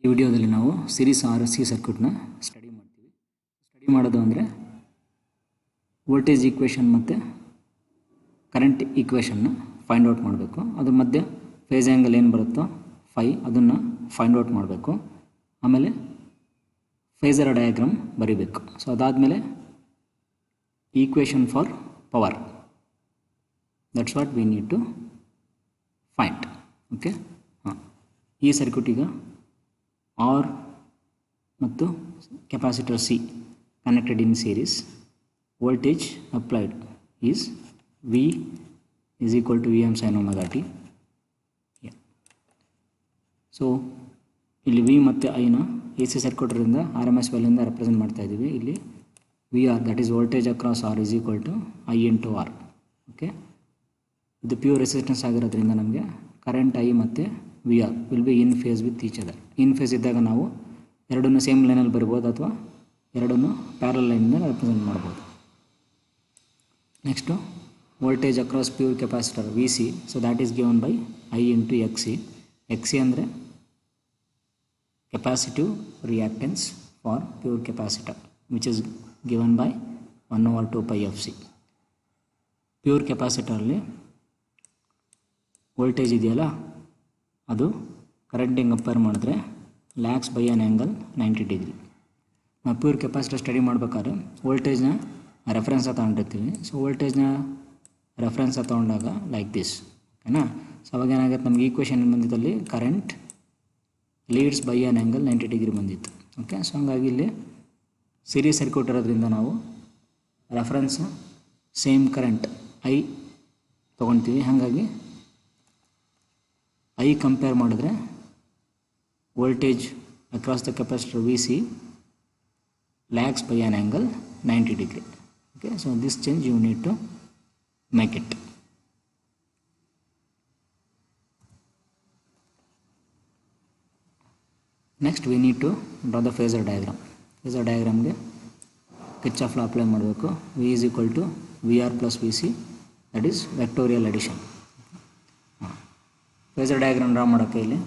ಈ ವಿಡಿಯೋದಲ್ಲಿ ನಾವು ಸೀರೀಸ್ RC ಸರ್ಕ್ಯೂಟ್ನ ಸ್ಟಡಿ ಮಾಡ್ತೀವಿ. ಸ್ಟಡಿ ಮಾಡೋದು ಅಂದರೆ ವೋಲ್ಟೇಜ್ ಈಕ್ವೇಷನ್ ಮತ್ತು ಕರೆಂಟ್ ಈಕ್ವೇಷನ್ನ ಫೈಂಡ್ ಔಟ್ ಮಾಡಬೇಕು. ಅದ್ರ ಮಧ್ಯೆ ಫೇಸ್ ಆ್ಯಂಗಲ್ ಏನು ಬರುತ್ತೋ ಫೈ ಅದನ್ನು ಫೈಂಡ್ ಔಟ್ ಮಾಡಬೇಕು. ಆಮೇಲೆ ಫೇಸರ್ ಡಯಾಗ್ರಾಮ್ ಬರೀಬೇಕು. ಸೊ ಅದಾದಮೇಲೆ equation for power, that's what we need to find. Okay, ಈ ಸರ್ಕ್ಯೂಟಿಗೆ ಆರ್ ಮತ್ತು capacitor C connected in series. Voltage applied is V is equal to Vm sin omega t. So ಇಲ್ಲಿ V ಮತ್ತು ಐನ AC ಸರ್ಕ್ಯೂಟ್ರಿಂದ RMS ವ್ಯಾಲ್ಯೂಯಿಂದ represent ಮಾಡ್ತಾ ಇದ್ದೀವಿ. ಇಲ್ಲಿ VR, that is voltage across R is equal to I into R. Okay, ಇದು pure resistance ಆಗಿರೋದ್ರಿಂದ ನಮಗೆ ಕರೆಂಟ್ I ಮತ್ತು VR will be in phase with each other. In phase ಇದ್ದಾಗ ನಾವು ಎರಡನ್ನೂ ಸೇಮ್ ಲೈನಲ್ಲಿ ಬರ್ಬೋದು ಅಥವಾ ಎರಡನ್ನೂ ಪ್ಯಾರಲ್ ಲೈನಿಂದ ರೆಪ್ರೆಸೆಂಟ್ ಮಾಡ್ಬೋದು. Next voltage across pure capacitor VC, so that is given by I into XC. XC ಅಂದರೆ capacitive reactance for pure capacitor, which is given by 1/2 pi FC. Pure ಕೆಪಾಸಿಟರಲ್ಲಿ ವೋಲ್ಟೇಜ್ ಇದೆಯಲ್ಲ, ಅದು ಕರೆಂಟಿಂಗ್ ಕಂಪೇರ್ ಮಾಡಿದ್ರೆ lags by an angle 90 degree. ನಾವು pure capacitor study ಮಾಡ್ಬೇಕಾದ್ರೆ ವೋಲ್ಟೇಜ್ನ reference ತಗೊಂಡಿರ್ತೀವಿ. ಸೊ ವೋಲ್ಟೇಜ್ನ ರೆಫರೆನ್ಸ್ ತೊಗೊಂಡಾಗ ಲೈಕ್ ದಿಸ್, ಓಕೆನಾ. ಸೊ ಅವಾಗ ಏನಾಗುತ್ತೆ, ನಮಗೆ ಈಕ್ವೇಷನ್ ಬಂದಿದ್ದಲ್ಲಿ current leads by an angle 90 degree ಬಂದಿತ್ತು. ಓಕೆ, ಸೊ ಹಂಗಾಗಿ ಇಲ್ಲಿ ಸೀರೀಸ್ ಸರ್ಕ್ಯೂಟ್ ಇರೋದ್ರಿಂದ ನಾವು ರೆಫರೆನ್ಸ್ ಸೇಮ್ ಕರೆಂಟ್ ಐ ತೊಗೊಳ್ತೀವಿ. ಹಾಗಾಗಿ ಐ ಕಂಪೇರ್ ಮಾಡಿದ್ರೆ voltage across the capacitor VC lags by an angle 90 degree. Okay, so this change you need to make it. Next we need to draw the phasor diagram. Phasor diagram ಗೆ Kirchhoff ಲಾ apply ಮಾಡಬೇಕು. V is equal to VR plus VC, that is vectorial addition. phasor diagram draw ಮಾಡೋಕ್ಕೆ ಇಲ್ಲಿ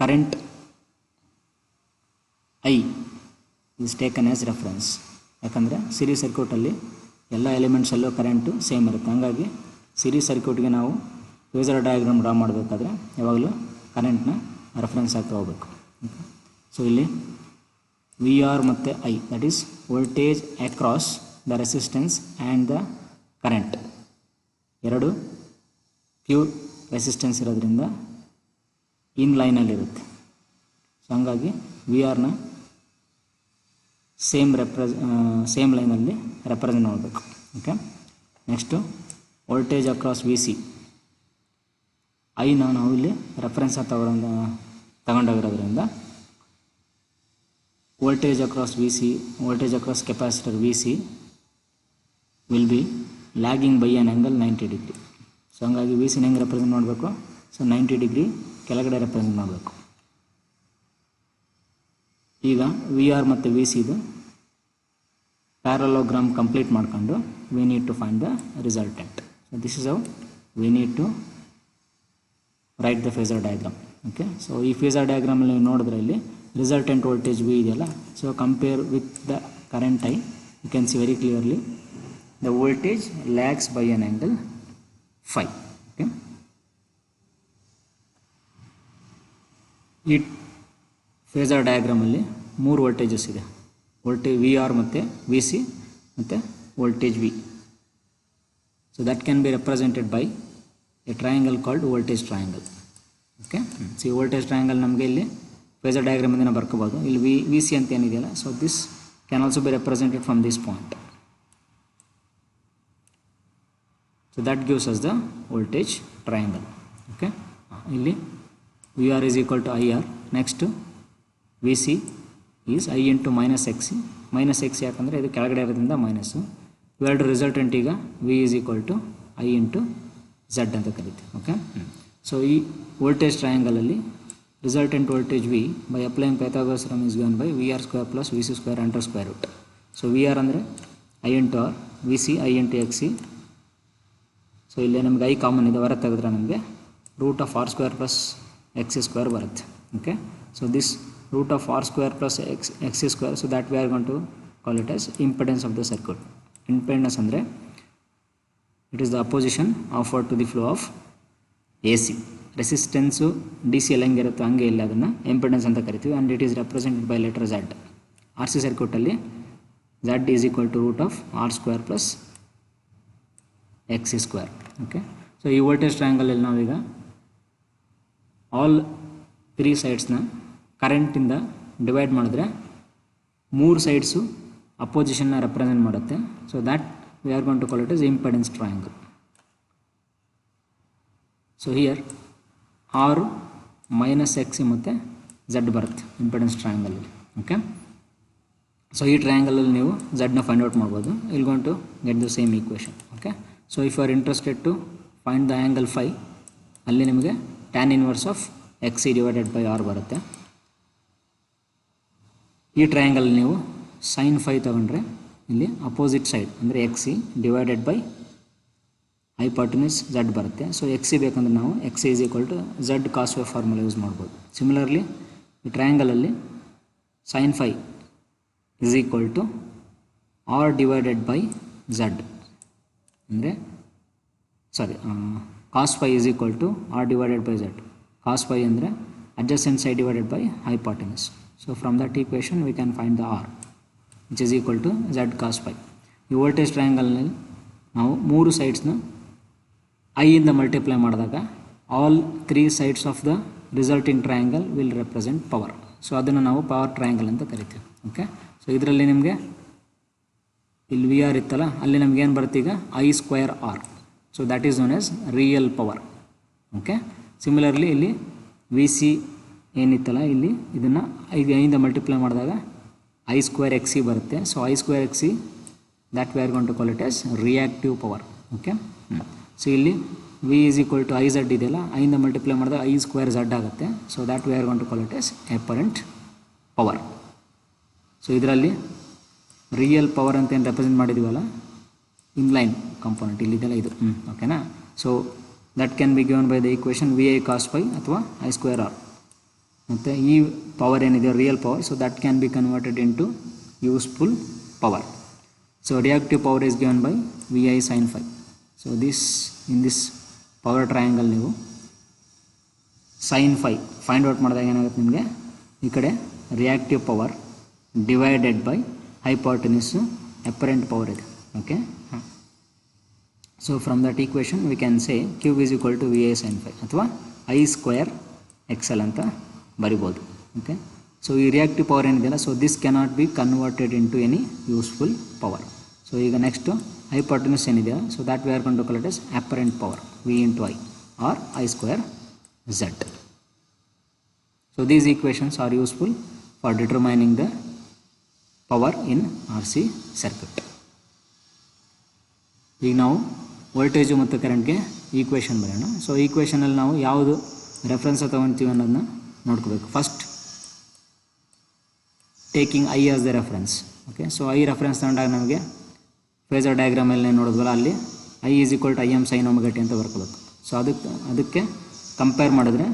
current I is taken as reference. ಯಾಕಂದರೆ series ಸರ್ಕ್ಯೂಟಲ್ಲಿ ಎಲ್ಲ ಎಲಿಮೆಂಟ್ಸಲ್ಲೂ current same ಇರುತ್ತೆ. ಹಾಗಾಗಿ series ಸರ್ಕ್ಯೂಟ್ಗೆ ನಾವು ಫೇಸರ್ ಡಯಾಗ್ರಾಮ್ ಡ್ರಾ ಮಾಡಬೇಕಾದ್ರೆ ಯಾವಾಗಲೂ ಕರೆಂಟ್ನ ರೆಫರೆನ್ಸ್ ಆಗ್ತಾ ಹೋಗಬೇಕು. ಸೊ ಇಲ್ಲಿ VR ಮತ್ತು I, that is voltage across the resistance and the current, ಎರಡು ಪ್ಯೂರ್ ರೆಸಿಸ್ಟೆನ್ಸ್ ಇರೋದ್ರಿಂದ ಇನ್ ಲೈನಲ್ಲಿರುತ್ತೆ. ಸೊ ಹಾಗಾಗಿ VRನ ಸೇಮ್ ಲೈನಲ್ಲಿ ರೆಪ್ರೆಸೆಂಟ್ ಮಾಡಬೇಕು. Okay, next voltage across VC, ಐನ ನಾವು ಇಲ್ಲಿ ರೆಫರೆನ್ಸ್ ತಗೊಂಡೋಗಿರೋದ್ರಿಂದ voltage across capacitor VC will be lagging by an angle 90 degree. So ಹಂಗಾಗಿ VCನ ಹೆಂಗೆ ರೆಪ್ರೆಸೆಂಟ್ ಮಾಡಬೇಕು, ಸೊ 90 ಡಿಗ್ರಿ ಕೆಳಗಡೆ ರೆಪ್ರೆಸೆಂಟ್ ಮಾಡಬೇಕು. ಈಗ VR ಮತ್ತು VCದು ಪ್ಯಾರಲೋಗ್ರಾಮ್ ಕಂಪ್ಲೀಟ್ ಮಾಡ್ಕೊಂಡು we need to find the resultant. So this is how we need to write the phasor diagram. Okay, so ಈ ಫೇಸರ್ ಡಯಾಗ್ರಾಮಲ್ಲಿ ನೀವು ನೋಡಿದ್ರೆ ಇಲ್ಲಿ ರಿಸಲ್ಟೆಂಟ್ ವೋಲ್ಟೇಜ್ V ಇದೆಯಲ್ಲ, so compare with the current I you can see very clearly the voltage lags by an angle 5. Okay, ಈ phasor ಡಯಾಗ್ರಾಮಲ್ಲಿ 3 voltages ಇದೆ. Voltage VR ಮತ್ತು VC ಮತ್ತು voltage V. So that can B represented by A triangle called voltage triangle. Okay, so ಈ voltage triangle ನಮಗೆ ಇಲ್ಲಿ phasor ಡಯಾಗ್ರಾಮಿಂದ ನಾವು ಬರ್ಕೋಬೋದು. ಇಲ್ಲಿ VC ಅಂತ ಏನಿದೆಯಲ್ಲ, so this can also B represented from this point. So that gives us the voltage triangle. Okay, ಇಲ್ಲಿ VR is equal to IR. Next VC is I into minus XC ಯಾಕಂದರೆ ಇದು ಕೆಳಗಡೆ ಇರೋದ್ರಿಂದ minus. ಇವೆರಡು resultant ಈಗ V is equal to I into Z ಅಂತ ಕರಿತೀವಿ. Okay, so ಈ ವೋಲ್ಟೇಜ್ ಟ್ರಯಾಂಗಲಲ್ಲಿ resultant voltage V by applying Pythagoras theorem is given by VR square plus VC square under square root. So VR ಅಂದರೆ I into R, VC I into XC. So ಇಲ್ಲಿ ನಮಗೆ I common ಇದೆ, ಹೊರ ತೆಗೆದ್ರೆ ನಮಗೆ root of R square plus XC square ಬರುತ್ತೆ. Okay, So this root of r square plus x square, so that we are going to call it as impedance of the circuit. Impedance andre it is the opposition offered to the flow of AC. Resistance DC ಎಲ್ಲ ಹೆಂಗಿರುತ್ತೋ ಹಂಗೆ ಇಲ್ಲ ಅದನ್ನು impedance ಅಂತ ಕರಿತೀವಿ. And it is represented by letter Z. RC ಸರ್ಕ್ಯೂಟಲ್ಲಿ Z is equal to root of R square plus X square. Okay, so ಈ voltage ಟ್ರಯಾಂಗಲಲ್ಲಿ ನಾವೀಗ ಆಲ್ 3 ಸೈಡ್ಸ್ನ ಕರೆಂಟಿಂದ ಡಿವೈಡ್ ಮಾಡಿದ್ರೆ 3 ಸೈಡ್ಸು ಅಪೋಸಿಷನ್ನ ರೆಪ್ರೆಸೆಂಟ್ ಮಾಡುತ್ತೆ. So that we are going to call it as impedance triangle. So here R minus X ಮತ್ತು Z ಬರುತ್ತೆ ಇಂಪಿಡೆನ್ಸ್ ಟ್ರಯಾಂಗಲಲ್ಲಿ. ಓಕೆ, ಸೊ ಈ ಟ್ರಯಾಂಗಲಲ್ಲಿ ನೀವು ಝಡ್ನ ಫೈಂಡ್ ಔಟ್ ಮಾಡ್ಬೋದು. ಇಲ್ಲಿ going to get the same equation. Okay, so if you are interested to find the angle phi, ಅಲ್ಲಿ ನಿಮಗೆ tan inverse of X C divided by R ಬರುತ್ತೆ. ಈ ಟ್ರಯಾಂಗಲ್ ನೀವು ಸೈನ್ ಫೈ ತೊಗೊಂಡ್ರೆ ಇಲ್ಲಿ ಅಪೋಸಿಟ್ ಸೈಡ್ ಅಂದರೆ X C divided by hypotenuse Z ಬರುತ್ತೆ. So X C ಬೇಕಂದ್ರೆ ನಾವು X C is equal to Z cos Y formula use ಮಾಡ್ಬೋದು. ಸಿಮಿಲರ್ಲಿ ಈ ಟ್ರಯಾಂಗಲಲ್ಲಿ sine phi is equal to R divided by Z ಅಂದರೆ cos phi is equal to R divided by Z. Cos phi ಅಂದರೆ adjacent side divided by hypotenuse. So from that equation we can find the R which is equal to Z cos phi. ಈ voltage ಟ್ರಯಾಂಗಲ್ನಲ್ಲಿ ನಾವು 3 ಸೈಡ್ಸ್ನ ಐಯಿಂದ multiply ಮಾಡಿದಾಗ all 3 sides of the resulting triangle will represent power. So ಅದನ್ನು ನಾವು power triangle ಅಂತ ಕರಿತೀವಿ. ಓಕೆ, ಸೊ ಇದರಲ್ಲಿ ನಿಮಗೆ ಇಲ್ಲಿ ವಿ ಆರ್ ಇತ್ತಲ್ಲ, ಅಲ್ಲಿ ನಮಗೇನು ಬರುತ್ತೆ ಈಗ I square R. So that is known as real power. Okay, similarly ಇಲ್ಲಿ ವಿ ಸಿ ಏನಿತ್ತಲ್ಲ, ಇಲ್ಲಿ ಇದನ್ನು 5ಯಿಂದ ಮಲ್ಟಿಪ್ಲೈ ಮಾಡಿದಾಗ ಐ ಸ್ಕ್ವೇರ್ ಎಕ್ಸ್ ಸಿ ಬರುತ್ತೆ. So I square X C that we are going to call it as reactive power. Okay, so ಇಲ್ಲಿ V is equal to I Z ಇದೆಯಲ್ಲ, ಐಯಿಂದ ಮಲ್ಟಿಪ್ಲೈ ಮಾಡಿದಾಗ ಐ ಸ್ಕ್ವೇರ್ ಝಡ್ ಆಗುತ್ತೆ. So that we are going to call it as apparent power. So ಇದರಲ್ಲಿ real power ಅಂತ ಏನು represent ಮಾಡಿದ್ದೀವಲ್ಲ, inline component ಇಲ್ಲಿದೆಲ್ಲ ಇದು. ಓಕೆನಾ, so that can be given by the equation V I cos phi ಅಥವಾ I square R. ಮತ್ತು ಈ ಪವರ್ ಏನಿದೆ real power, so that can be converted into useful power. So reactive power is given by V I sine phi. So in this power triangle ನೀವು sine phi find out ಮಾಡಿದಾಗ ಏನಾಗುತ್ತೆ ನಿಮಗೆ, ಈ ಕಡೆ reactive power divided by hypotenuse apparent power ಇದೆ. Okay, so from that equation we can say Q is equal to V I sine phi ಅಥವಾ I square X C ಅಂತ ಬರಿಬೋದು. ಓಕೆ, ಸೊ ಈ ರಿಯಾಕ್ಟಿವ್ ಪವರ್ ಏನಿದೆಯಲ್ಲ, so this cannot be converted into any useful power. So ಈಗ next hypotenuse ಏನಿದೆಯಲ್ಲ, so that we are going to call it as apparent power V into I or I square Z. So these equations are useful for determining the power in R C circuit. ಈಗ ನಾವು voltage ಮತ್ತು ಕರೆಂಟ್ಗೆ equation ಬರೋಣ. So ಈಕ್ವೇಷನಲ್ಲಿ ನಾವು ಯಾವುದು reference ತೊಗೊಳ್ತೀವಿ ಅನ್ನೋದನ್ನ ನೋಡ್ಕೋಬೇಕು. First taking I as the reference. Okay, so I reference ತಗೊಂಡಾಗ ನಮಗೆ ಫೇಸರ್ ಡಯಾಗ್ರಾಮಲ್ಲಿ ನೋಡಿದ್ವಲ್ಲ, ಅಲ್ಲಿ I is equal to I m sine omega t ಅಂತ ಬರ್ಕೋಬೇಕು. ಸೊ ಅದಕ್ಕೆ ಕಂಪೇರ್ ಮಾಡಿದ್ರೆ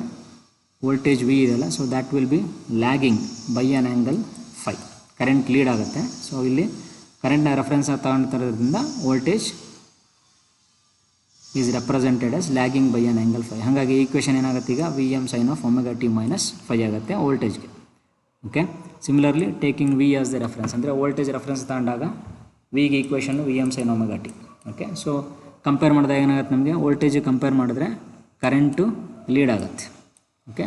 ವೋಲ್ಟೇಜ್ ವಿ ಇದೆಯಲ್ಲ, so that will be lagging by an angle phi. Current lead ಆಗುತ್ತೆ. ಸೊ ಇಲ್ಲಿ ಕರೆಂಟ್ನ ರೆಫರೆನ್ಸ್ ತಗೊಳ್ತಿರೋದ್ರಿಂದ voltage is represented as lagging by an angle phi. ಹಾಗಾಗಿ ಈಕ್ವೇಷನ್ ಏನಾಗುತ್ತೆ ಈಗ V M sign of omega t minus phi ಆಗುತ್ತೆ ವೋಲ್ಟೇಜ್ಗೆ. Okay, similarly taking V as the reference ಅಂದರೆ ವೋಲ್ಟೇಜ್ ರೆಫರೆನ್ಸ್ ತಗೊಂಡಾಗ ವಿಗೆ equation V M sine omega t. Okay, so compare ಮಾಡಿದಾಗ ಏನಾಗುತ್ತೆ ನಮಗೆ, ವೋಲ್ಟೇಜ್ ಕಂಪೇರ್ ಮಾಡಿದ್ರೆ ಕರೆಂಟು ಲೀಡ್ ಆಗುತ್ತೆ. ಓಕೆ,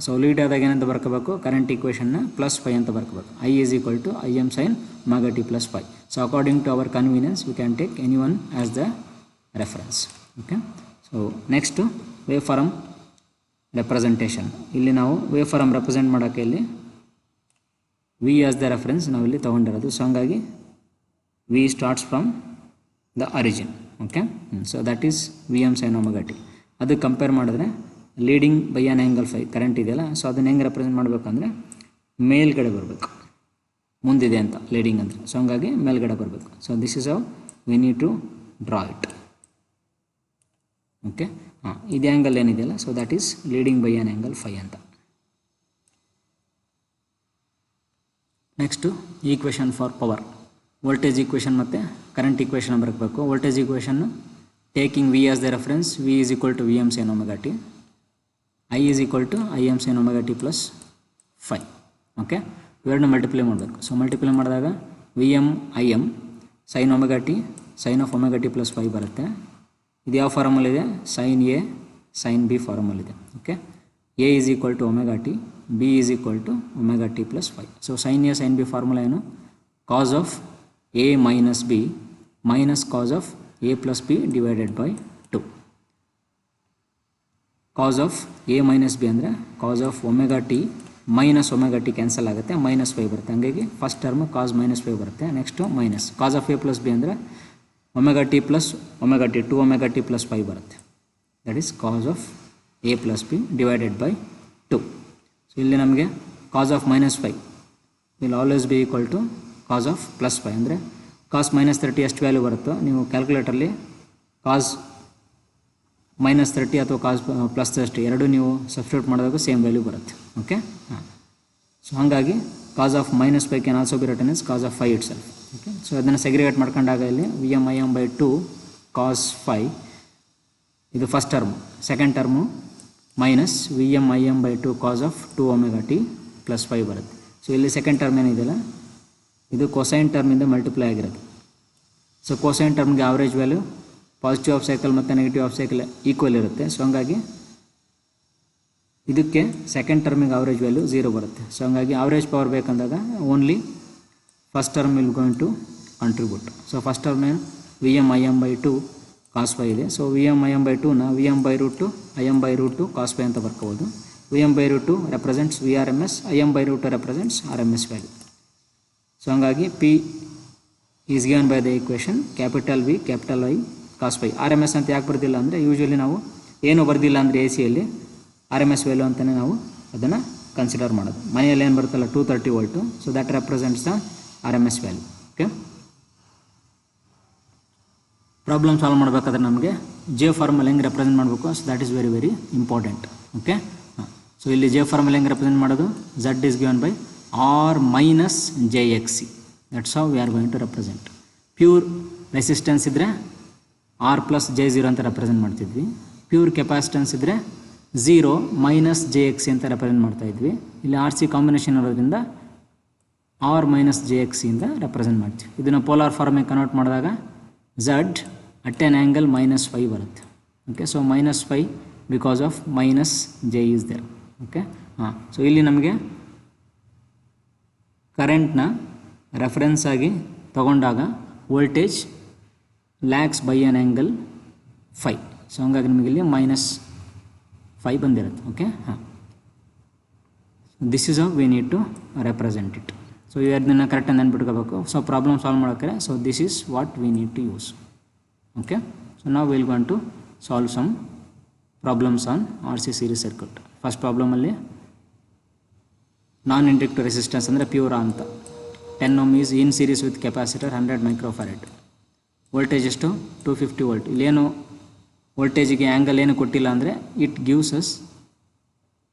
ಸೊ ಲೀಡ್ ಆದಾಗ ಏನಂತ ಬರ್ಕೋಬೇಕು, ಕರೆಂಟ್ ಈಕ್ವೇಷನ್ನ ಪ್ಲಸ್ ಫೈ ಅಂತ ಬರ್ಕೋಬೇಕು. I is equal to I m sine omega t plus phi. So according to our convenience we can take any one as the reference. Okay, so next waveform representation. ಇಲ್ಲಿ ನಾವು wave farm represent ಮಾಡೋಕ್ಕೆ ಇಲ್ಲಿ V as the reference ನಾವಿಲ್ಲಿ ತೊಗೊಂಡಿರೋದು. So ಹಂಗಾಗಿ V starts from the origin. Okay, so that is V M sine omega T. ಅದಕ್ಕೆ compare ಮಾಡಿದ್ರೆ leading by an angle phi current ಇದೆಯಲ್ಲ, ಸೊ ಅದನ್ನು ಹೆಂಗೆ ರೆಪ್ರೆಸೆಂಟ್ ಮಾಡಬೇಕಂದ್ರೆ ಮೇಲ್ಗಡೆ ಬರಬೇಕು, ಮುಂದಿದೆ ಅಂತ ಲೀಡಿಂಗ್ ಅಂದರೆ. ಸೊ ಹಂಗಾಗಿ ಮೇಲ್ಗಡೆ ಬರಬೇಕು. So this is how we need to draw it. Okay, ಇದು ಆ್ಯಂಗಲ್ ಏನಿದೆಯಲ್ಲ, so that is leading by an angle phi ಅಂತ. Next equation for power, voltage equation ಮತ್ತು ಕರೆಂಟ್ ಈಕ್ವೇಷನ್ ಬರಬೇಕು. ವೋಲ್ಟೇಜ್ ಈಕ್ವೇಷನ್ನು taking V as the reference, V is equal to V M sine omega t, I is equal to I m sine omega t plus phi. Okay, ಇವೆರಡನ್ನ multiply ಮಾಡಬೇಕು. So multiply ಮಾಡಿದಾಗ V m I m sine omega t sine of omega t plus phi ಬರುತ್ತೆ. ಇದು ಯಾವ ಫಾರ್ಮಲ್ಲಿದೆ? Sine A sine B ಫಾರ್ಮಲ್ಲಿದೆ. Okay, A is equal to omega t, B is equal to omega t plus phi. So sine A sine B formula ಏನು? Cos of A minus B minus cos of A plus B divided by 2. Cos of A minus B ಅಂದರೆ cos of omega t minus omega T cancel ಆಗುತ್ತೆ, minus phi ಬರುತ್ತೆ. ಹಂಗಾಗಿ first term cos minus phi ಬರುತ್ತೆ. Next minus cos of A plus B ಅಂದರೆ omega t plus omega t 2 omega t plus phi ಬರುತ್ತೆ. That is cos of A plus B divided by 2. So ಇಲ್ಲಿ ನಮಗೆ cos of minus phi will always be equal to cos of plus phi. ಅಂದರೆ cos minus 30 ಎಷ್ಟು value ಬರುತ್ತೋ ನೀವು ಕ್ಯಾಲ್ಕುಲೇಟರ್ಲಿ ಕಾಸ್ minus 30 ಅಥವಾ cos plus 30 ಎರಡೂ ನೀವು ಸಬ್ಸ್ಟಿಟ್ಯೂಟ್ ಮಾಡಿದಾಗ ಸೇಮ್ ವ್ಯಾಲ್ಯೂ ಬರುತ್ತೆ. ಓಕೆ, ಹಾಂ. ಸೊ ಹಾಗಾಗಿ cos of minus phi can also be written as cos of phi itself. Okay, so ಅದನ್ನು ಸೆಗ್ರಿಗೇಟ್ ಮಾಡ್ಕೊಂಡಾಗ ಇಲ್ಲಿ V m I m by 2 cos phi ಇದು first term. Second term minus V m I m by 2 cos of 2 omega t plus phi ಬರುತ್ತೆ. So ಇಲ್ಲಿ second term ಏನಿದೆಯಲ್ಲ ಇದು cosine ಟರ್ಮಿಂದ multiply ಆಗಿರೋದು. ಸೊ ಕೊಸೈನ್ ಟರ್ಮ್ಗೆ average value positive half cycle ಮತ್ತು negative half cycle equal ಇರುತ್ತೆ. So ಹಂಗಾಗಿ ಇದಕ್ಕೆ ಸೆಕೆಂಡ್ ಟರ್ಮಿಗೆ ಆವ್ರೇಜ್ ವ್ಯಾಲ್ಯೂ 0 ಬರುತ್ತೆ. ಸೊ ಹಂಗಾಗಿ ಆವ್ರೇಜ್ ಪವರ್ ಬೇಕಂದಾಗ only first term will going to contribute. So first term ಏನು? V m I m by 2 cos phi ಇದೆ. So V m I m by 2ನ V m by root 2 I m by root 2 cos phi ಅಂತ ಬರ್ಕೋಬೋದು. V m by root 2 represents V R M S, I m by root 2 represents R M S value. So ಹಂಗಾಗಿ P is given by the equation capital V capital I cos phi. R M S ಅಂತ ಯಾಕೆ ಬರ್ದಿಲ್ಲ ಅಂದರೆ usually ನಾವು ಏನು ಬರ್ದಿಲ್ಲ ಅಂದರೆ A ಸಿಯಲ್ಲಿ R M S value ಅಂತಲೇ ನಾವು ಅದನ್ನು ಕನ್ಸಿಡರ್ ಮಾಡೋದು. ಮನೆಯಲ್ಲಿ ಏನು ಬರುತ್ತಲ್ಲ 230 volt, so that represents the R M S value. Okay, problem solve ಮಾಡಬೇಕಾದ್ರೆ ನಮಗೆ ಜೆ ಫಾರ್ಮಲ್ಲಿ ಹೆಂಗೆ ರೆಪ್ರೆಸೆಂಟ್ ಮಾಡಬೇಕು, so that is very very important. Okay, so ಇಲ್ಲಿ ಜೆ ಫಾರ್ಮಲ್ಲಿ ಹೆಂಗೆ ರೆಪ್ರೆಸೆಂಟ್ ಮಾಡೋದು? Z is given by R minus J X C. That's how we are going to represent. Pure resistance ಇದ್ದರೆ ಆರ್ ಪ್ಲಸ್ ಜೆ 0 ಅಂತ represent ಮಾಡ್ತಿದ್ವಿ. Pure capacitance ಇದ್ದರೆ 0 minus J X C ಅಂತ represent ಮಾಡ್ತಾಯಿದ್ವಿ. ಇಲ್ಲಿ ಆರ್ ಸಿ ಕಾಂಬಿನೇಷನ್ ಇರೋದ್ರಿಂದ R minus J X ಸಿಯಿಂದ represent ಮಾಡ್ತೀವಿ. ಇದನ್ನು ಪೋಲಾರ್ ಫಾರ್ಮಿಗೆ ಕನ್ವರ್ಟ್ ಮಾಡಿದಾಗ Z at an angle minus 5 ಬರುತ್ತೆ. Okay, so minus 5 because of minus j is there. Okay, ಹಾಂ. ಸೊ ಇಲ್ಲಿ ನಮಗೆ ಕರೆಂಟ್ನ ರೆಫರೆನ್ಸ್ ಆಗಿ ತಗೊಂಡಾಗ voltage lags by an angle 5. So ಹಂಗಾಗಿ ನಿಮಗೆ ಇಲ್ಲಿ ಮೈನಸ್ 5 ಬಂದಿರುತ್ತೆ. ಓಕೆ, ಹಾಂ. This is how we need to represent it. So ಇದನ್ನು ಕರೆಕ್ಟಾಗಿ ನೆನ್ಪಿಟ್ಕೋಬೇಕು. ಸೊ ಪ್ರಾಬ್ಲಮ್ ಸಾಲ್ವ್ ಮಾಡೋಕ್ಕೆ so this is what we need to use. Okay, so ನಾವು will gone to solve some problems on R C series circuit. First ಪ್ರಾಬ್ಲಮಲ್ಲಿ non inductive resistance ಅಂದರೆ pure ಅಂತ 10 ohm is in series with capacitor 100 microfarad. Voltage ಎಷ್ಟು? 250 volt. ಇಲ್ಲೇನು ವೋಲ್ಟೇಜಿಗೆ angle ಏನು ಕೊಟ್ಟಿಲ್ಲ ಅಂದರೆ it gives us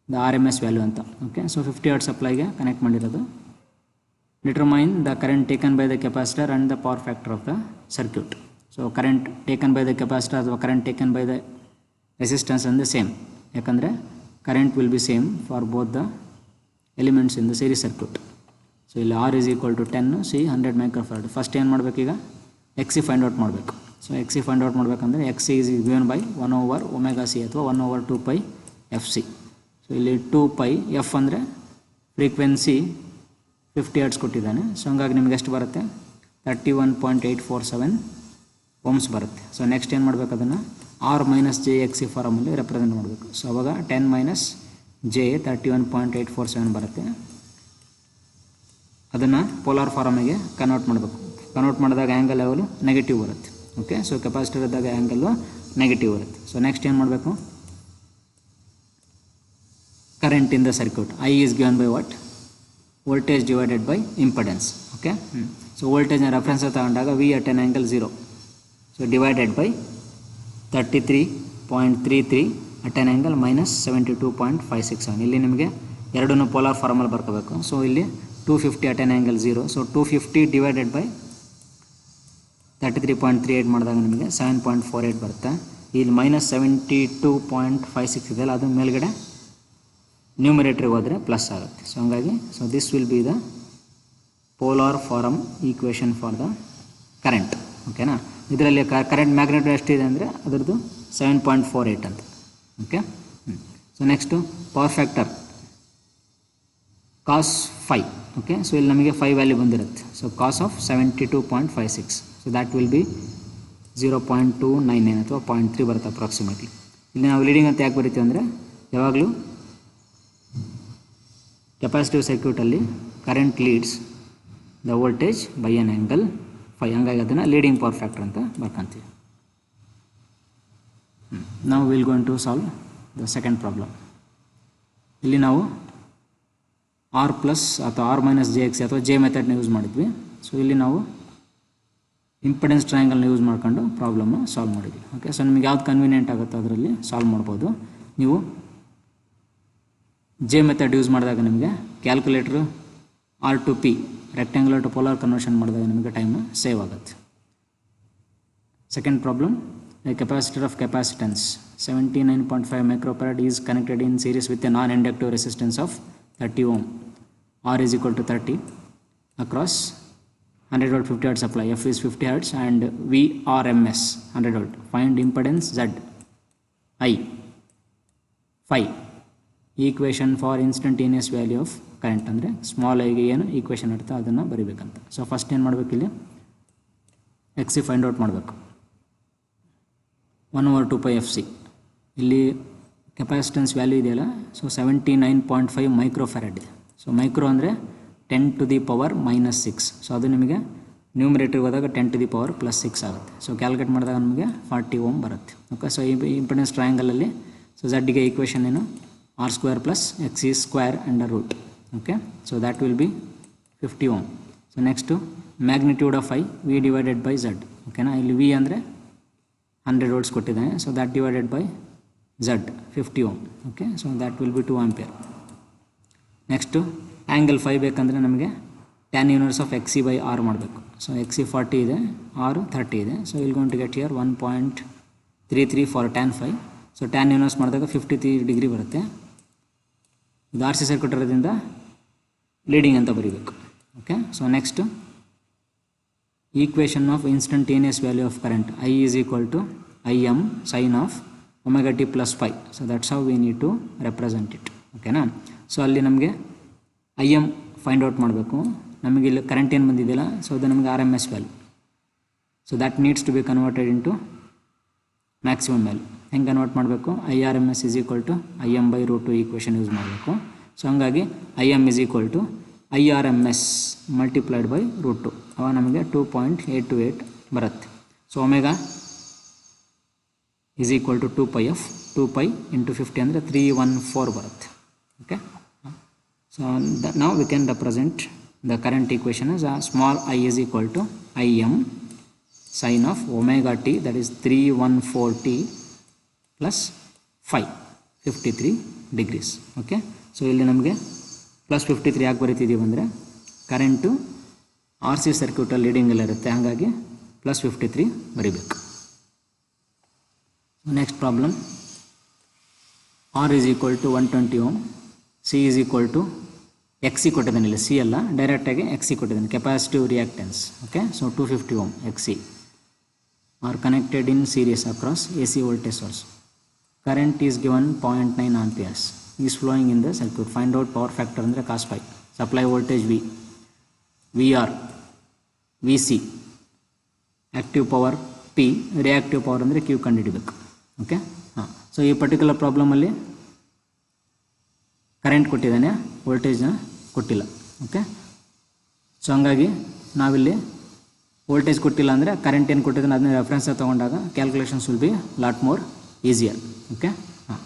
the R M S value ಅಂತ. ಓಕೆ, ಸೊ 50 Hz ಸಪ್ಲೈಗೆ ಕನೆಕ್ಟ್ ಮಾಡಿರೋದು. Determine the current taken by the capacitor and the power factor of the circuit. So current taken by the capacitor ಅಥವಾ current taken by the resistance ಅಂದರೆ same, ಯಾಕಂದರೆ current will be same for both the elements in the series circuit. So ಇಲ್ಲಿ R is equal to 10, C 100 microfarad. First ಏನು ಮಾಡಬೇಕೀಗ? X C find out ಮಾಡಬೇಕು. So X C find out ಮಾಡಬೇಕಂದ್ರೆ X C is given by 1/ωc ಅಥವಾ 1/2π F C. So ಇಲ್ಲಿ 2π F ಅಂದರೆ frequency 50 Hz ಕೊಟ್ಟಿದ್ದಾನೆ. So ಹಂಗಾಗಿ ನಿಮಗೆ ಎಷ್ಟು ಬರುತ್ತೆ? 31.847 ohms ಬರುತ್ತೆ. ಸೊ ನೆಕ್ಸ್ಟ್ ಏನು ಮಾಡಬೇಕು? ಅದನ್ನು R minus J X C ಫಾರಮಲ್ಲಿ ರೆಪ್ರೆಸೆಂಟ್ ಮಾಡಬೇಕು. ಸೊ ಅವಾಗ 10 ಮೈನಸ್ ಜೆ 31.847 ಬರುತ್ತೆ. ಅದನ್ನು ಪೋಲಾರ್ ಫಾರಮಿಗೆ ಕನ್ವರ್ಟ್ ಮಾಡಬೇಕು. ಕನ್ವರ್ಟ್ ಮಾಡಿದಾಗ ಆ್ಯಂಗಲ್ ಯಾವಾಗಲೂ ನೆಗೆಟಿವ್ ಬರುತ್ತೆ. ಓಕೆ, ಸೊ ಕೆಪಾಸಿಟರ್ ಇದ್ದಾಗ ಆ್ಯಂಗಲ್ಲು ನೆಗೆಟಿವ್ ಬರುತ್ತೆ. ಸೊ ನೆಕ್ಸ್ಟ್ ಏನು ಮಾಡಬೇಕು? Current in the circuit I is given by what? Voltage divided by impedance. Okay, so ವೋಲ್ಟೇಜ್ನ ರೆಫರೆನ್ಸ್ ತಗೊಂಡಾಗ V at an angle 0. So divided by 33.33 at an angle minus 72.567. ಇಲ್ಲಿ ನಿಮಗೆ ಎರಡನ್ನೂ ಪೋಲಾರ್ ಫಾರ್ಮಲ್ಲಿ ಬರ್ಕೋಬೇಕು. So ಇಲ್ಲಿ 250 at an angle 0. So 250 divided by 33.38 ಮಾಡಿದಾಗ ನಿಮಗೆ 7.48 ಬರುತ್ತೆ. ಇಲ್ಲಿ ಮೈನಸ್ 72.56 ಇದೆಯಲ್ಲ ಅದು ಮೇಲ್ಗಡೆ ನ್ಯೂಮರೇಟ್ರಿಗೆ ಹೋದರೆ ಪ್ಲಸ್ ಆಗುತ್ತೆ. ಸೊ ಹಂಗಾಗಿ this will be the polar form equation for the current. ಓಕೆನಾ. ಇದರಲ್ಲಿ ಕರೆಂಟ್ ಮ್ಯಾಗ್ನೆಟಿಕ್ ಎಷ್ಟಿದೆ ಅಂದರೆ ಅದರದ್ದು 7.48 ಅಂತ. Okay. So next power factor cos 5. Okay. So ಇಲ್ಲಿ ನಮಗೆ 5 ವ್ಯಾಲ್ಯೂ ಬಂದಿರುತ್ತೆ. So cos of 72.56. So that will be 0.299 ಅಥವಾ 0.3 ಬರುತ್ತೆ ಅಪ್ರಾಕ್ಸಿಮೇಟ್ಲಿ. ಇಲ್ಲಿ ನಾವು ಲೀಡಿಂಗ್ ಅಂತ ಯಾಕೆ ಬರಿತೀವಿ ಅಂದರೆ ಯಾವಾಗಲೂ ಕೆಪಾಸಿಟಿವ್ ಸರ್ಕ್ಯೂಟಲ್ಲಿ current leads the voltage by an angle 5. ಹಂಗಾಗಿ ಅದನ್ನು ಲೀಡಿಂಗ್ ಪವರ್ ಫ್ಯಾಕ್ಟರ್ ಅಂತ ಬರ್ಕೊಂತೀವಿ. ನಾವು will going to solve the second problem. ಇಲ್ಲಿ ನಾವು ಆರ್ ಪ್ಲಸ್ ಅಥವಾ ಆರ್ ಮೈನಸ್ ಜೆ ಎಕ್ಸ್ ಅಥವಾ ಜೆ ಮೆಥಡ್ನ ಯೂಸ್ ಮಾಡಿದ್ವಿ. ಸೊ ಇಲ್ಲಿ ನಾವು ಇಂಪಿಡೆನ್ಸ್ ಟ್ರಯಾಂಗಲ್ನ ಯೂಸ್ ಮಾಡ್ಕೊಂಡು ಪ್ರಾಬ್ಲಮ್ನ ಸಾಲ್ವ್ ಮಾಡಿದ್ವಿ. ಓಕೆ. ಸೊ ನಿಮಗೆ ಯಾವ್ದು ಕನ್ವೀನಿಯೆಂಟ್ ಆಗುತ್ತೋ ಅದರಲ್ಲಿ ಸಾಲ್ವ್ ಮಾಡ್ಬೋದು. ನೀವು ಜೆ ಮೆಥಡ್ ಯೂಸ್ ಮಾಡಿದಾಗ ನಿಮಗೆ calculator R to P rectangular to polar conversion ಮಾಡಿದಾಗ ನಿಮಗೆ ಟೈಮ್ ಸೇವ್ ಆಗುತ್ತೆ. Second problem, a capacitor of capacitance 79.5 microfarad is connected in series with a non-inductive resistance of 30 ohm. R is equal to 30 across 100 volt 50 hertz supply. F is 50 hertz and VRMS 100 volt. Find impedance Z. I. Phi. Equation for instantaneous value of current ಅಂದರೆ small ಐಗೆ ಏನು equation ಇರುತ್ತೆ ಅದನ್ನು ಬರಿಬೇಕಂತ. So first ಏನು ಮಾಡಬೇಕು, ಇಲ್ಲಿ ಎಕ್ಸಿ find out ಮಾಡಬೇಕು. 1/2πfc. ಇಲ್ಲಿ capacitance value ಇದೆಯಲ್ಲ, ಸೊ 79.5 ಮೈಕ್ರೋಫ್ಯಾರಡ್ ಇದೆ. ಸೊ ಮೈಕ್ರೋ ಅಂದರೆ 10 to the power -6. ಸೊ ಅದು ನಿಮಗೆ ನ್ಯೂಮರೇಟರ್ಗೆ ಹೋದಾಗ 10 to the power +6 ಆಗುತ್ತೆ. ಸೊ ಕ್ಯಾಲ್ಕುಲೇಟ್ ಮಾಡಿದಾಗ ನಮಗೆ 40 ಓಮ್ ಬರುತ್ತೆ. ಓಕೆ. ಸೊ ಈ ಇಂಪಿಡೆನ್ಸ್ ಟ್ರಯಾಂಗಲಲ್ಲಿ ಸೊ ಝಡ್ಗೆ ಈಕ್ವೇಷನ್ ಏನು, r² + x² under root. Okay. So that will be 50 ohm. So next magnitude of I V divided by Z. ಓಕೆನಾ. ಇಲ್ಲಿ ವಿ ಅಂದರೆ 100 volts ಕೊಟ್ಟಿದ್ದಾನೆ. So that divided by Z 50 ohm. Okay. So that will be 2 ampere. Next angle 5 ಬೇಕಂದರೆ ನಮಗೆ tan inverse of XC/R ಮಾಡಬೇಕು. So XC 40 ಇದೆ, R 30 ಇದೆ. So ಇಲ್ಲಿ going to get here 1.33 for tan 5. So tan inverse ಮಾಡಿದಾಗ 53 degree ಬರುತ್ತೆ. ಇದು RC circuit ಇರೋದ್ರಿಂದ ಲೀಡಿಂಗ್ ಅಂತ ಬರೀಬೇಕು. Okay. So next equation of instantaneous value of current I is equal to Im sin of omega t plus phi. So that's how we need to represent it. ಓಕೆನಾ. ಸೊ ಅಲ್ಲಿ ನಮಗೆ Im find out ಮಾಡಬೇಕು. ನಮಗೆ ಇಲ್ಲಿ current ಏನು ಬಂದಿದೆಯಲ್ಲ, so ಅದು ನಮಗೆ RMS value. So that needs to be converted into maximum value. ಹೆಂಗೆ ಕನ್ವರ್ಟ್ ಮಾಡಬೇಕು, IRMS is equal to Im/√2 equation use ಮಾಡಬೇಕು. ಸೊ ಹಂಗಾಗಿ Im is equal to IRMS multiplied by √2. ಅವಾಗ ನಮಗೆ 2.828 ಬರುತ್ತೆ. So omega is equal to 2πf. 2π into 50 ಅಂದರೆ 314 ಬರುತ್ತೆ. Okay. So now we can represent the current equation as a small I is equal to Im sin of omega t, that is 314t plus phi 53 degrees. Okay. So ಇಲ್ಲಿ ನಮಗೆ +53 ಯಾಕೆ ಬರೀತಿದ್ದೀವಿ ಅಂದರೆ current RC ಸರ್ಕ್ಯೂಟಲ್ಲಿ ಲೀಡಿಂಗಲ್ಲಿ ಇರುತ್ತೆ, ಹಾಗಾಗಿ +53 ಬರೀಬೇಕು. Next problem, R is equal to 120 ohm, C is equal to XC ಕೊಟ್ಟಿದ್ದಾನೆ. ಇಲ್ಲಿ C ಅಲ್ಲ, ಡೈರೆಕ್ಟಾಗಿ XC ಕೊಟ್ಟಿದ್ದಾನೆ, capacitive reactance. Okay. So 250 ohm XC are connected in series across AC voltage source. Current is given 0.9 amperes is flowing in the circuit. Find out power factor ಅಂದರೆ cos phi. Supply voltage V, VR, VC, active power P, reactive power ಅಂದರೆ Q ಕಂಡುಹಿಡಿಬೇಕು. Okay. ಹಾಂ. So ಈ particular ಪ್ರಾಬ್ಲಮಲ್ಲಿ current ಕೊಟ್ಟಿದ್ದಾನೆ, ವೋಲ್ಟೇಜ್ನ ಕೊಟ್ಟಿಲ್ಲ. Okay. So ಹಂಗಾಗಿ ನಾವಿಲ್ಲಿ ವೋಲ್ಟೇಜ್ ಕೊಟ್ಟಿಲ್ಲ ಅಂದರೆ ಕರೆಂಟ್ ಏನು ಕೊಟ್ಟಿದ್ದಾನೆ ಅದನ್ನ ರೆಫರೆನ್ಸ್ ತೊಗೊಂಡಾಗ calculations will be lot more easier. Okay. ಹಾಂ.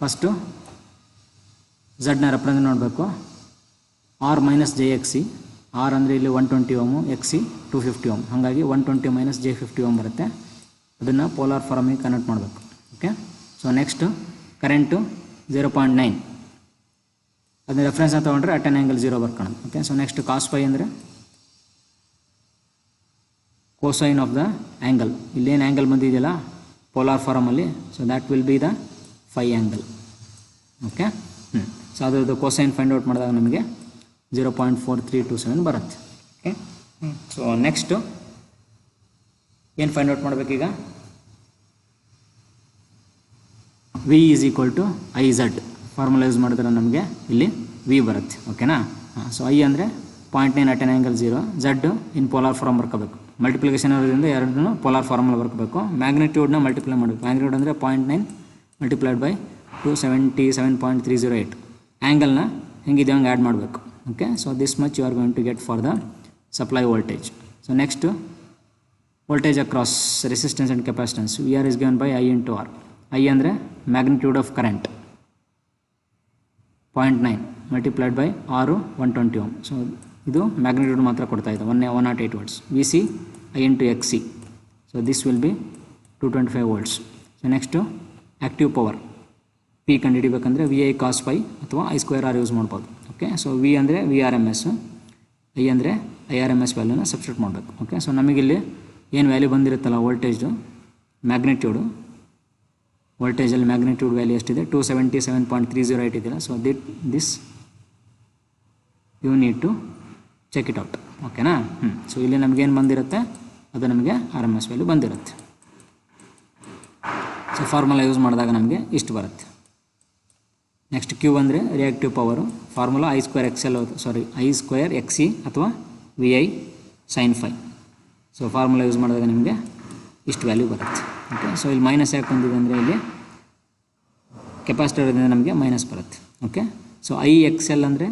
ಫಸ್ಟು ಝಡ್ನ ರೆಫರೆನ್ಸ್ ನೋಡಬೇಕು. R - JXC. R ಅಂದರೆ ಇಲ್ಲಿ 120 ಓಮು, XC 250 ಓಮ್, ಹಾಗಾಗಿ 120 - J50 ಓಮ್ ಬರುತ್ತೆ. ಅದನ್ನು ಪೋಲಾರ್ ಫಾರಮಿಗೆ ಕನ್ವರ್ಟ್ ಮಾಡಬೇಕು. ಓಕೆ. ಸೊ ನೆಕ್ಸ್ಟು ಕರೆಂಟು 0.9 ಅದನ್ನ ರೆಫರೆನ್ಸ್ ಅಂತ ತೊಗೊಂಡ್ರೆ ಅಟ್ ಆನ್ ಆ್ಯಂಗಲ್ 0 ಬರ್ಕೊಳ್ಳೋದು. Okay, so next cos phi ಅಂದರೆ ಕೋಸೈನ್ ಆಫ್ ದ ಆ್ಯಂಗಲ್. ಇಲ್ಲೇನು ಆ್ಯಂಗಲ್ ಬಂದಿದೆಯಲ್ಲ ಪೋಲಾರ್ ಫಾರಮಲ್ಲಿ, so that will be the phi angle. Okay, so ಅದರದ್ದು ಕೋಸೈನ್ ಫೈಂಡ್ ಔಟ್ ಮಾಡಿದಾಗ ನಮಗೆ 0.4327 ಬರುತ್ತೆ. ಓಕೆ, ಸೊ ನೆಕ್ಸ್ಟು ಏನು ಫೈಂಡ್ ಔಟ್ ಮಾಡಬೇಕೀಗ? V is equal to I Z formula use ಮಾಡಿದ್ರೆ ನಮಗೆ ಇಲ್ಲಿ ವಿ ಬರುತ್ತೆ. ಓಕೆನಾ? ಸೊ ಐ ಅಂದರೆ 0.9 at an angle 0, Z in polar form ಬರ್ಕೋಬೇಕು. ಮಲ್ಟಿಪ್ಲಿಕೇಶನ್ ಇರೋದ್ರಿಂದ ಎರಡನ್ನೂ ಪೋಲಾರ್ ಫಾರ್ಮಲ್ಲಿ ಬರ್ಕೋಬೇಕು. ಮ್ಯಾಗ್ನಿಟ್ಯೂಡ್ನ ಮಲ್ಟಿಪ್ಲೈ ಮಾಡಬೇಕು. ಮ್ಯಾಗ್ನಿಟ್ಯೂಡ್ ಅಂದರೆ 0.9 ಮಲ್ಟಿಪ್ಲೈಡ್ ಬೈ 277.308. ಆ್ಯಂಗಲ್ನ ಹೆಂಗಿದೆ ಹಂಗೆ ಆ್ಯಡ್ ಮಾಡಬೇಕು. Okay, so this much you are going to get for the supply voltage. So next voltage across resistance and capacitance. V R is given by I into R. I ಅಂದರೆ magnitude of current 0.9 multiplied by R 120 ohm. So ಇದು magnitude ಮಾತ್ರ ಕೊಡ್ತಾ ಇದೆ 108 volts. V C I into X C. So this will be 225 volts. So next active power P ಕಂಡುಹಿಡಿಬೇಕಂದ್ರೆ V I cos phi ಅಥವಾ I square R use ಮಾಡ್ಬೋದು. Okay, so V ಅಂದರೆ V R M S, I ಅಂದರೆ I R M S ವ್ಯಾಲ್ಯೂನ substitute ಮಾಡಬೇಕು. Okay, so ನಮಗಿಲ್ಲಿ ಏನು value ಬಂದಿರುತ್ತಲ್ಲ ವೋಲ್ಟೇಜು ಮ್ಯಾಗ್ನಿಟ್ಯೂಡು, ವೋಲ್ಟೇಜಲ್ಲಿ ಮ್ಯಾಗ್ನಿಟ್ಯೂಡ್ ವ್ಯಾಲ್ಯೂ ಎಷ್ಟಿದೆ 277.308 ಇದೆಯಲ್ಲ. So this you need to check it out. ಓಕೆನಾ? ಸೊ ಇಲ್ಲಿ ನಮಗೇನು ಬಂದಿರುತ್ತೆ ಅದು ನಮಗೆ ಆರ್ ಎಮ್ ಎಸ್ ವ್ಯಾಲ್ಯೂ ಬಂದಿರುತ್ತೆ. ಸೊ ಫಾರ್ಮುಲಾ ಯೂಸ್ ಮಾಡಿದಾಗ ನಮಗೆ ಇಷ್ಟು ಬರುತ್ತೆ. ನೆಕ್ಸ್ಟ್ ಕ್ಯೂ ಅಂದರೆ reactive power. Formula I square X C ಅಥವಾ V I sine phi. So formula use ಮಾಡಿದಾಗ ನಿಮಗೆ ಇಷ್ಟು ವ್ಯಾಲ್ಯೂ ಬರುತ್ತೆ. ಓಕೆ, ಸೊ ಇಲ್ಲಿ ಮೈನಸ್ ಯಾಕೆ ಬಂದಿದೆ ಅಂದರೆ ಇಲ್ಲಿ ಕೆಪಾಸಿಟರ್ ನಮಗೆ ಮೈನಸ್ ಬರುತ್ತೆ. Okay, so I X L ಅಂದರೆ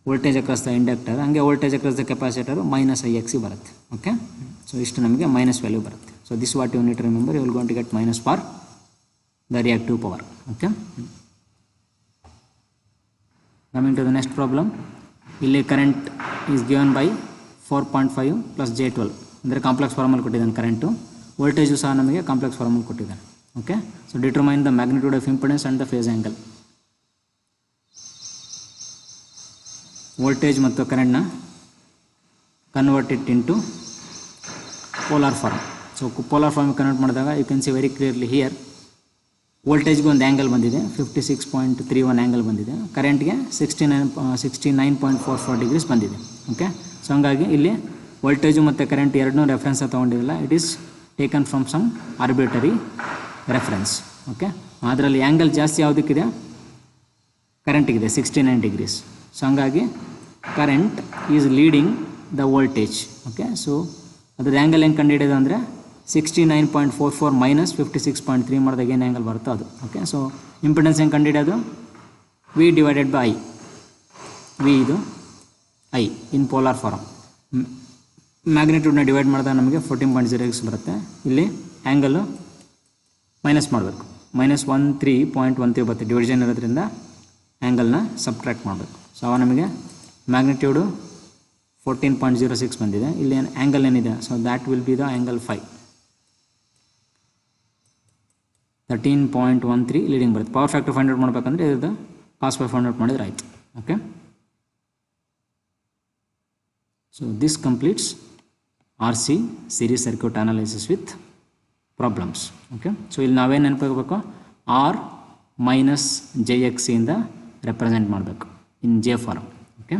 ವೋಲ್ಟೇಜ್ ಅಕ್ರಾಸ್ ದ ಇಂಡಕ್ಟರ್, ಹಂಗೆ voltage across the capacitor minus I X C ಬರುತ್ತೆ. ಓಕೆ, ಸೊ ಇಷ್ಟು ನಮಗೆ ಮೈನಸ್ ವ್ಯಾಲ್ಯೂ ಬರುತ್ತೆ. So this what you need to remember, you will going to get minus for the reactive power. Okay, coming to the next problem. ಇಲ್ಲಿ current is given by 4.5 plus J12 ಅಂದರೆ complex ಫಾರ್ಮಲ್ಲಿ ಕೊಟ್ಟಿದ್ದಾನೆ current. Voltage ಸಹ ನಮಗೆ complex ಫಾರ್ಮಲ್ಲಿ ಕೊಟ್ಟಿದ್ದಾನೆ. Okay, so determine the magnitude of impedance and the phase angle. Voltage ಮತ್ತು ಕರೆಂಟ್ನ convert it into polar form. So polar ಫಾರ್ಮಿಗೆ ಕನ್ವರ್ಟ್ ಮಾಡಿದಾಗ you can see very clearly here ವೋಲ್ಟೇಜ್ಗೆ ಒಂದು ಆ್ಯಂಗಲ್ ಬಂದಿದೆ 56.31 ಆ್ಯಂಗಲ್ ಬಂದಿದೆ, ಕರೆಂಟ್ಗೆ 69.44 ಡಿಗ್ರೀಸ್ ಬಂದಿದೆ. ಓಕೆ, ಸೊ ಹಂಗಾಗಿ ಇಲ್ಲಿ ವೋಲ್ಟೇಜು ಮತ್ತು ಕರೆಂಟ್ ಎರಡನ್ನೂ ರೆಫರೆನ್ಸ್ ತೊಗೊಂಡಿರಲ್ಲ, it is taken from some arbitrary reference. Okay, ಅದರಲ್ಲಿ ಆ್ಯಂಗಲ್ ಜಾಸ್ತಿ ಯಾವುದಕ್ಕಿದೆ? ಕರೆಂಟಿಗಿದೆ 69 ಡಿಗ್ರೀಸ್. ಸೊ ಹಂಗಾಗಿ current is leading the voltage. Okay, so ಅದ್ರದ್ದು ಆ್ಯಂಗಲ್ ಹೆಂಗೆ ಕಂಡುಹಿಡಿಯೋದು ಅಂದರೆ 69.44 ಮೈನಸ್ 56.3 ಮಾಡಿದಾಗ ಏನು ಆ್ಯಂಗಲ್ ಬರುತ್ತೋ ಅದು. ಓಕೆ, ಸೊ ಇಂಪಿಡೆನ್ಸ್ ಹೆಂಗೆ ಕಂಡುಹಿಡಿಯೋದು? V divided by I. V ಇದು ಐ ಇನ್ ಪೋಲಾರ್ ಫಾರಮ್. ಮ್ಯಾಗ್ನಿಟ್ಯೂಡ್ನ ಡಿವೈಡ್ ಮಾಡಿದಾಗ ನಮಗೆ 14.06 ಬರುತ್ತೆ. ಇಲ್ಲಿ ಆ್ಯಂಗಲು ಮೈನಸ್ ಮಾಡಬೇಕು, -13.13 ಬರುತ್ತೆ. ಡಿವಿಷನ್ ಇರೋದ್ರಿಂದ ಆ್ಯಂಗಲ್ನ ಸಬ್ಟ್ರಾಕ್ಟ್ ಮಾಡಬೇಕು. ಸೊ ಅವ ನಮಗೆ ಮ್ಯಾಗ್ನಿಟ್ಯೂಡು 14.06 ಬಂದಿದೆ. ಇಲ್ಲಿ ಆ್ಯಂಗಲ್ ಏನಿದೆ, so that will be the angle phi. 13.13 leading ಬರುತ್ತೆ. ಪವರ್ ಫ್ಯಾಕ್ಟರ್ ಫೈಂಡ್ ಔಟ್ ಮಾಡಬೇಕಂದ್ರೆ ಇದ್ರದ್ದು ಕಾಸ್ ಫೈ ಫೈಂಡ್ ಔಟ್ ಮಾಡಿದ್ರೆ ಆಯಿತು. Okay, so this completes R C series circuit analysis with problems. Okay, so ಇಲ್ಲಿ ನಾವೇನು ನೆನಪಾಗಬೇಕು, ಆರ್ ಮೈನಸ್ ಜೆ ಎಕ್ಸ್ ಇಂದ represent ಮಾಡಬೇಕು ಇನ್ ಜೆ ಫಾರಮ್. ಓಕೆ.